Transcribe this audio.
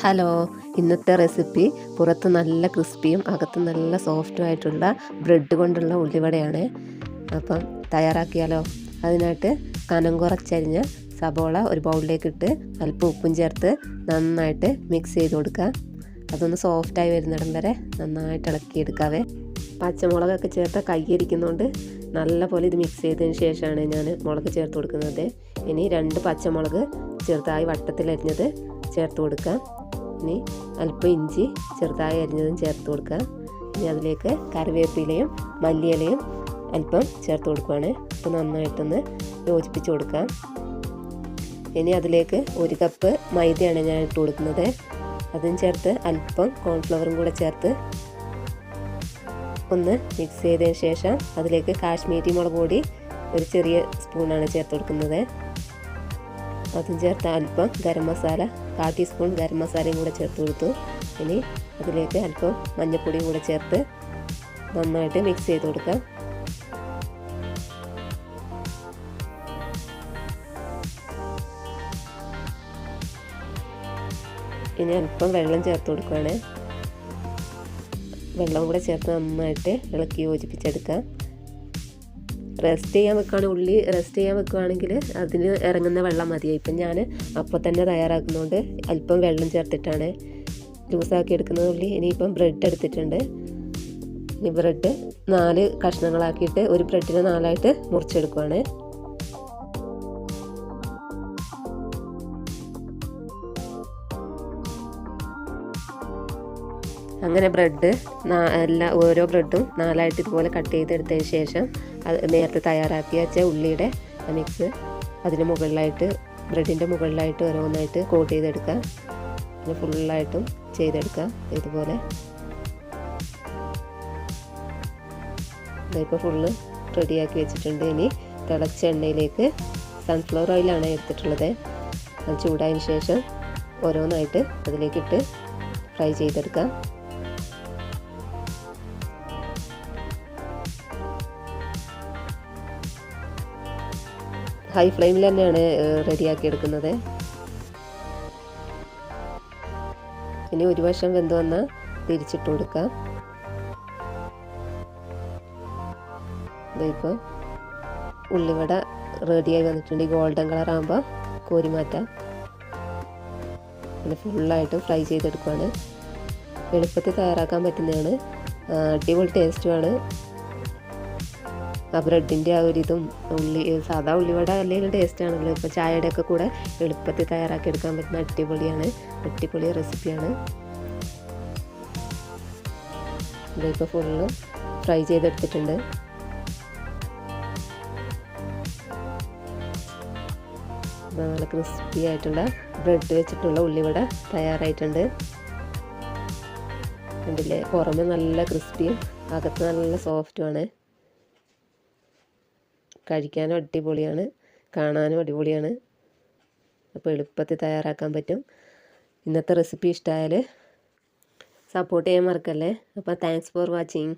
Hello, ഇന്നത്തെ recipe പുറത്ത് നല്ല ക്രിസ്പിയും അകത്ത് നല്ല സോഫ്റ്റും ആയിട്ടുള്ള ബ്രെഡ് കൊണ്ടുള്ള ഉള്ളിവടയാണ്. അപ്പം തയ്യാറാക്കിയാലോ. അതിനായിട്ട് കനം കുറച്ചരിഞ്ഞ സബോള ഒരു ബൗളിലേക്ക് ഇട്ട് അല്പം ഉപ്പും ചേർത്ത് നന്നായിട്ട് മിക്സ് ചെയ്ത് കൊടുക്കുക. അതൊന്ന് സോഫ്റ്റായി വരുന്നിടം വരെ നന്നായിട്ട് ഇളക്കിയെടുക്കാവേ. പച്ചമുളകൊക്കെ ചേർത്ത് കയ്യിരിക്കുന്നതുകൊണ്ട് നല്ലപോലെ ഇത് മിക്സ് ചെയ്തതിന് ശേഷമാണ് ഞാൻ മുളക് ചേർത്ത് കൊടുക്കുന്നത്. ഇനി 2 പച്ചമുളക് ചെറുതായി വട്ടത്തിലരിഞ്ഞത് ചേർത്ത് കൊടുക്കുക. ഇനി അല്പം ഇഞ്ചി ചെറുതായി അരിഞ്ഞതും ചേർത്ത് കൊടുക്കുക. ഇനി അതിലേക്ക് കറിവേപ്പിലയും മല്ലിയിലയും അല്പം ചേർത്ത് കൊടുക്കുകയാണ്. അപ്പോൾ നന്നായിട്ടൊന്ന് യോജിപ്പിച്ച് കൊടുക്കാം. ഇനി അതിലേക്ക് 1 കപ്പ് മൈദയാണ് ഞാൻ ഇട്ട് കൊടുക്കുന്നത്. അതും ചേർത്ത് അല്പം കോൺഫ്ലവറും കൂടെ ചേർത്ത് ഒന്ന് മിക്സ് ചെയ്തതിന് ശേഷം അതിലേക്ക് കാശ്മീരി മുളക് പൊടി ഒരു ചെറിയ സ്പൂണാണ് ചേർത്ത് കൊടുക്കുന്നത്. അതും ചേർത്ത് അല്പം ഗരം മസാല 1/4 ടീസ്പൂൺ ഗരം മസാലയും കൂടെ ചേർത്ത് കൊടുത്തു. ഇനി അതിലേക്ക് അല്പം മഞ്ഞൾപ്പൊടിയും കൂടെ ചേർത്ത് നന്നായിട്ട് മിക്സ് ചെയ്ത് കൊടുക്കാം. ഇനി അല്പം വെള്ളം ചേർത്ത് കൊടുക്കുകയാണ്. വെള്ളം കൂടെ ചേർത്ത് നന്നായിട്ട് ഇളക്കി യോജിപ്പിച്ചെടുക്കാം. ഉള്ളി റെസ്റ്റ് ചെയ്യാൻ വെക്കുകയാണെങ്കിൽ അതിന് ഇറങ്ങുന്ന വെള്ളം മതിയായി. ഇപ്പം ഞാൻ അപ്പോൾ തന്നെ തയ്യാറാക്കുന്നതുകൊണ്ട് അല്പം വെള്ളം ചേർത്തിട്ടാണ് ലൂസാക്കി എടുക്കുന്നത് ഉള്ളി. ഇനിയിപ്പം ബ്രെഡ് എടുത്തിട്ടുണ്ട്. ഇനി ബ്രെഡ് 4 കഷ്ണങ്ങളാക്കിയിട്ട് ഒരു ബ്രെഡിനെ 4ആയിട്ട് മുറിച്ചെടുക്കുകയാണ്. അങ്ങനെ ഓരോ ബ്രെഡും 4ആയിട്ട് ഇതുപോലെ കട്ട് ചെയ്തെടുത്തതിന് ശേഷം അത് നേരത്തെ തയ്യാറാക്കി വെച്ച ഉള്ളിയുടെ മിക്സ് അതിന് മുകളിലായിട്ട് ബ്രെഡിൻ്റെ മുകളിലായിട്ട് ഓരോന്നായിട്ട് കോട്ട് ചെയ്തെടുക്കുക. പിന്നെ ഫുള്ളായിട്ടും ചെയ്തെടുക്കുക. ഇതുപോലെ ഇപ്പോൾ ഫുള്ള് റെഡിയാക്കി വെച്ചിട്ടുണ്ട്. ഇനി തിളച്ച എണ്ണയിലേക്ക് സൺഫ്ലവർ ഓയിലാണ് എടുത്തിട്ടുള്ളത്. അത് ചൂടായതിന് ശേഷം ഓരോന്നായിട്ട് അതിലേക്കിട്ട് ഫ്രൈ ചെയ്തെടുക്കാം. ഹൈ ഫ്ലെയിമിൽ തന്നെയാണ് റെഡിയാക്കി എടുക്കുന്നത്. ഇനി ഒരു വശം വെന്ത് വന്നാൽ തിരിച്ചിട്ട് കൊടുക്കാം. ഇതിപ്പോൾ ഉള്ളിവട റെഡിയായി വന്നിട്ടുണ്ട്. ഗോൾഡൻ കളർ ആകുമ്പോൾ കോരി മാറ്റാം. പിന്നെ ഫുള്ളായിട്ട് ഫ്രൈ ചെയ്തെടുക്കുകയാണ്. എളുപ്പത്തിൽ തയ്യാറാക്കാൻ പറ്റുന്നതാണ്. അടിപൊളി ടേസ്റ്റുമാണ്. ആ ബ്രെഡിൻ്റെ ആ ഒരു ഇതും സാധാ ഉള്ളിവട അല്ലെങ്കിൽ ടേസ്റ്റാണല്ലോ. ഇപ്പോൾ ചായയുടെ ഒക്കെ കൂടെ എളുപ്പത്തിൽ തയ്യാറാക്കി എടുക്കാൻ പറ്റുന്ന അടിപൊളി റെസിപ്പിയാണ്. ഇതിപ്പോൾ ഫുള്ളും ഫ്രൈ ചെയ്തെടുത്തിട്ടുണ്ട്. നല്ല ക്രിസ്പി ആയിട്ടുള്ള ബ്രെഡ് വെച്ചിട്ടുള്ള ഉള്ളിവട തയ്യാറായിട്ടുണ്ട്. കണ്ടില്ലേ, പുറമെ നല്ല ക്രിസ്പിയും അകത്ത് നല്ല സോഫ്റ്റുമാണ്. കഴിക്കാനും അടിപൊളിയാണ്, കാണാനും അടിപൊളിയാണ്. അപ്പോൾ എളുപ്പത്തിൽ തയ്യാറാക്കാൻ പറ്റും. ഇന്നത്തെ റെസിപ്പി ഇഷ്ടമായാൽ സപ്പോർട്ട് ചെയ്യാൻ മറക്കല്ലേ. അപ്പോൾ താങ്ക്സ് ഫോർ വാച്ചിങ്.